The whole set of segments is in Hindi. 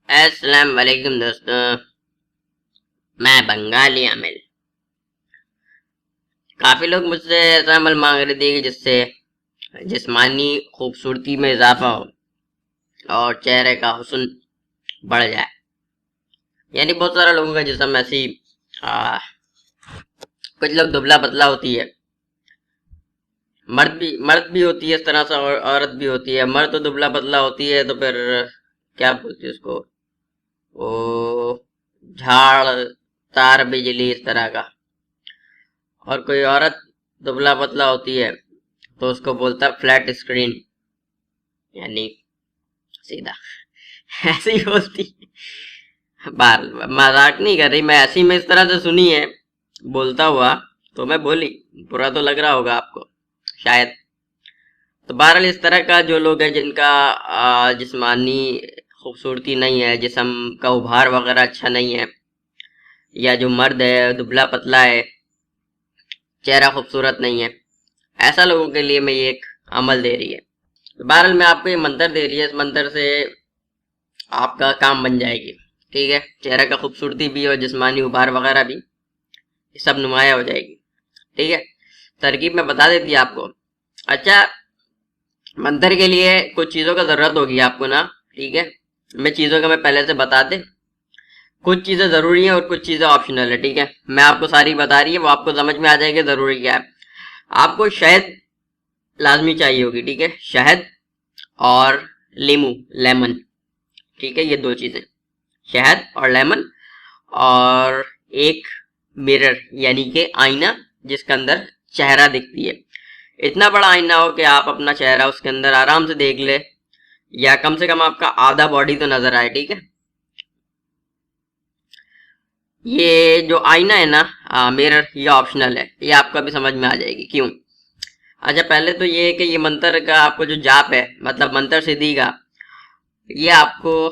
अस्सलाम वालेकुम दोस्तों। मैं बंगाली आमिर। काफी लोग मुझसे ऐसा अमल मांग रहे थे कि जिससे जिस्मानी खूबसूरती में इजाफा हो और चेहरे का हुस्न बढ़ जाए। यानी बहुत सारे लोगों का जिस्म ऐसी आ, कुछ लोग दुबला पतला होती है। मर्द भी होती है इस तरह से और औरत भी होती है। मर्द तो दुबला पतला होती है तो फिर क्या बोलती है उसको, वो झाड़ तार बिजली इस तरह का। और कोई औरत दुबला पतला होती है तो उसको बोलता है फ्लैट स्क्रीन, यानी सीधा। ऐसे ही बोलती है। बार मजाक नहीं कर रही मैं, ऐसी में इस तरह से सुनी है बोलता हुआ, तो मैं बोली। बुरा तो लग रहा होगा आपको शायद। तो बहरहाल इस तरह का जो लोग हैं जिनका जिस्मानी खूबसूरती नहीं है, जिस्म का उभार वगैरह अच्छा नहीं है, या जो मर्द है दुबला पतला है, चेहरा खूबसूरत नहीं है, ऐसा लोगों के लिए मैं ये एक अमल दे रही है। तो बहरहाल मैं आपको ये मंत्र दे रही है, इस मंत्र से आपका काम बन जाएगी। ठीक है, चेहरे का खूबसूरती भी और जिस्मानी उभार वगैरह भी सब नुमाया हो जाएगी। ठीक है, तरकीब में बता देती है आपको। अच्छा, मंत्र के लिए कुछ चीज़ों का ज़रूरत होगी आपको ना। ठीक है, मैं चीज़ों का मैं पहले से बता दे। कुछ चीज़ें ज़रूरी हैं और कुछ चीज़ें ऑप्शनल है। ठीक है, मैं आपको सारी बता रही है, वो आपको समझ में आ जाएगी ज़रूरी क्या है। आपको शहद लाजमी चाहिए होगी। ठीक है, शहद और लीमू, लेमन। ठीक है, ये दो चीज़ें, शहद और लेमन। और एक मिरर यानी कि आईना जिसके अंदर चेहरा दिखती है। इतना बड़ा आईना हो कि आप अपना चेहरा उसके अंदर आराम से देख ले, या कम से कम आपका आधा बॉडी तो नजर आए। ठीक है, ये जो आईना है ना, मिरर, ये ऑप्शनल है, ये आपको अभी समझ में आ जाएगी क्यों। अच्छा, पहले तो ये है कि ये मंत्र का आपको जो जाप है, मतलब मंत्र सिद्धि का, ये आपको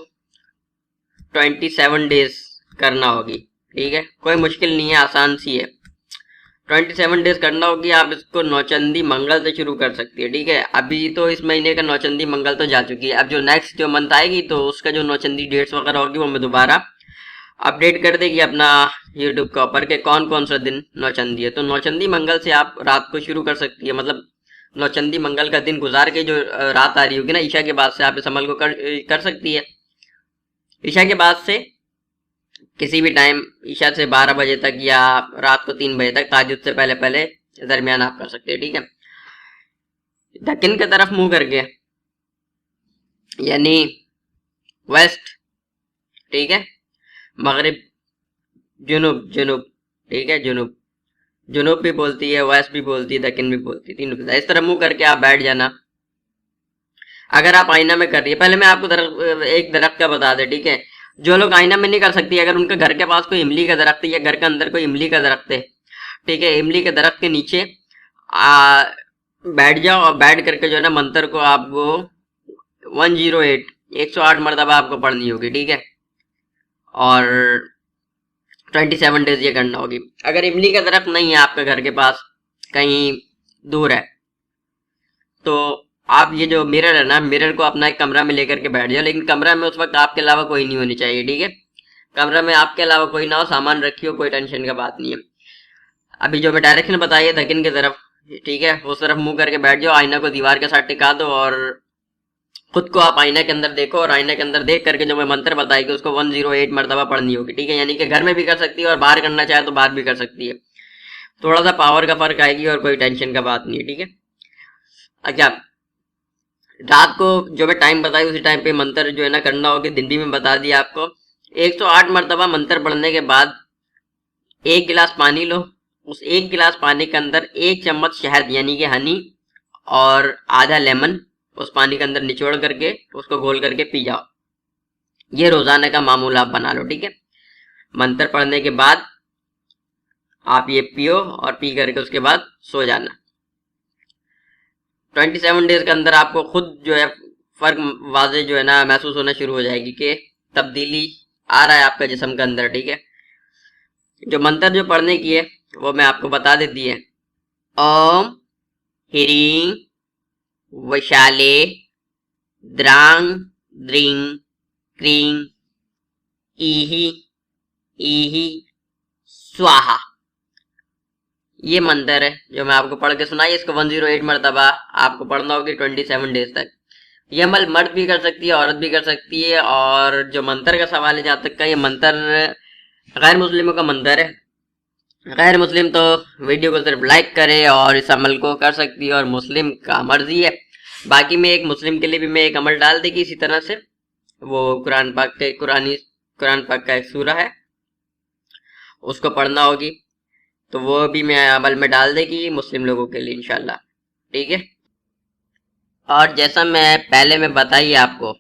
27 डेज करना होगी। ठीक है, कोई मुश्किल नहीं है, आसान सी है। 27 डेज करना होगी। आप इसको नौचंदी मंगल से शुरू कर सकती है। ठीक है, अभी तो इस महीने का नौचंदी मंगल तो जा चुकी है। अब जो नेक्स्ट जो मंथ आएगी तो उसका जो नौचंदी डेट्स वगैरह होगी वो मैं दोबारा अपडेट कर देगी अपना यूट्यूब के ऊपर के कौन कौन सा दिन नौचंदी है। तो नौचंदी मंगल से आप रात को शुरू कर सकती है, मतलब नौचंदी मंगल का दिन गुजार के जो रात आ रही होगी ना, ईशा के बाद से आप इस अमल को कर सकती है। ईशा के बाद से किसी भी टाइम, ईशा से 12 बजे तक या रात को 3 बजे तक, ताजुद से पहले पहले दरमियान आप कर सकते हैं। ठीक है, दक्षिण की तरफ मुंह करके, यानी वेस्ट। ठीक है, मगरिब, जुनूब, जुनूब। ठीक है, जुनूब, जुनूब भी बोलती है, वेस्ट भी बोलती है, दक्षिण भी बोलती है, तीनों इस तरह मुंह करके आप बैठ जाना। अगर आप आईना में कर रही है, पहले मैं आपको एक दरख्त का बता दे। ठीक है, जो लोग आईना में नहीं कर सकती, अगर उनके घर के पास कोई इमली का दरख्त है या घर के अंदर कोई इमली का दरख्त है, ठीक है, इमली के दरख्त के नीचे आ, बैठ जाओ और बैठ करके जो है ना मंत्र को आपको 108, 108 मरतबा आपको पढ़नी होगी। ठीक है, और 27 डेज ये करना होगी। अगर इमली का दरख्त नहीं है आपके घर के पास, कहीं दूर है, तो आप ये जो मिरर है ना, मिरर को अपना एक कमरा में लेकर के बैठ जाओ। लेकिन कमरा में उस वक्त आपके अलावा कोई नहीं होनी चाहिए। ठीक है, कमरा में आपके अलावा कोई ना हो, सामान रखियो, कोई टेंशन का बात नहीं है। अभी जो मैं डायरेक्शन बताई है दक्षिण की तरफ, ठीक है, उस तरफ मुंह करके बैठ जाओ, आईना को दीवार के साथ टिका दो और खुद को आप आईना के अंदर देखो। और आईना के अंदर देख करके जो मैं मंत्र बताएगी उसको 108 मरतबा पढ़नी होगी। ठीक है, यानी कि घर में भी कर सकती है और बाहर करना चाहे तो बाहर भी कर सकती है। थोड़ा सा पावर का फर्क आएगी और कोई टेंशन का बात नहीं है। ठीक है, अच्छा, रात को जो मैं टाइम बताई उसी टाइम पे मंत्र जो है ना करना होगी। दिन भी मैं बता दिया आपको। 108 मरतबा मंत्र पढ़ने के बाद एक गिलास पानी लो। उस एक गिलास पानी के अंदर 1 चम्मच शहद यानी कि हनी और आधा लेमन उस पानी के अंदर निचोड़ करके उसको घोल करके पी जाओ। ये रोजाना का मामूल आप बना लो। ठीक है, मंत्र पढ़ने के बाद आप ये पियो और पी करके उसके बाद सो जाना। 27 डेज के अंदर आपको खुद जो है फर्क वाजे जो है ना महसूस होना शुरू हो जाएगी कि तब्दीली आ रहा है आपका जिस्म के अंदर। ठीक है, जो मंत्र जो पढ़ने की है वो मैं आपको बता देती है। ओम ह्रीं वैशाले द्रांग द्रिंग क्रीं ईही ईही स्वाहा। ये मंत्र है जो मैं आपको पढ़ के सुनाई, इसको 108 मरतबा आपको पढ़ना होगी 27 डेज तक। ये अमल मर्द भी कर सकती है, औरत भी कर सकती है। और जो मंत्र का सवाल है, जहाँ तक का, ये मंत्र गैर मुस्लिमों का मंत्र है। गैर मुस्लिम तो वीडियो को सिर्फ लाइक करे और इस अमल को कर सकती है, और मुस्लिम का मर्जी है। बाकी में एक मुस्लिम के लिए भी मैं एक अमल डाल देगी इसी तरह से, वो कुरान पाक का एक सूरा है, उसको पढ़ना होगी, तो वो भी मैं अमल में डाल देगी मुस्लिम लोगों के लिए इंशाल्लाह। ठीक है। और जैसा मैं पहले में बताई आपको,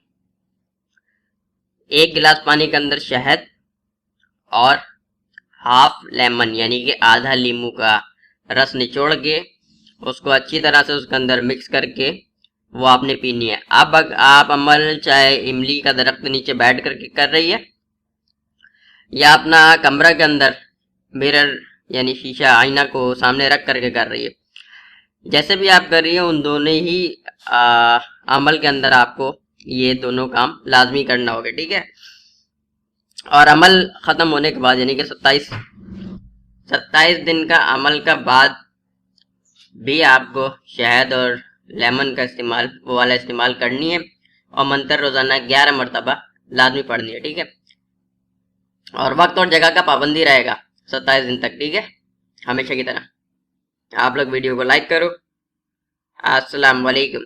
1 गिलास पानी के अंदर शहद और हाफ लेमन यानी कि आधा नींबू का रस निचोड़ के उसको अच्छी तरह से उसके अंदर मिक्स करके वो आपने पीनी है। अब आप अमल चाहे इमली का दरख्त नीचे बैठ करके कर रही है, या अपना कमरा के अंदर मिरर यानी शीशा आईना को सामने रख करके कर रही है, जैसे भी आप कर रही है, उन दोनों ही अमल के अंदर आपको ये दोनों काम लाजमी करना होगा। ठीक है। और अमल ख़त्म होने के बाद यानी कि 27 दिन का अमल का बाद भी आपको शहद और लेमन का वो वाला इस्तेमाल करनी है, और मंत्र रोज़ाना 11 मरतबा लाजमी पढ़नी है। ठीक है। और वक्त और जगह का पाबंदी रहेगा 27 दिन तक। ठीक है। हमेशा की तरह आप लोग वीडियो को लाइक करो। अस्सलाम वालेकुम।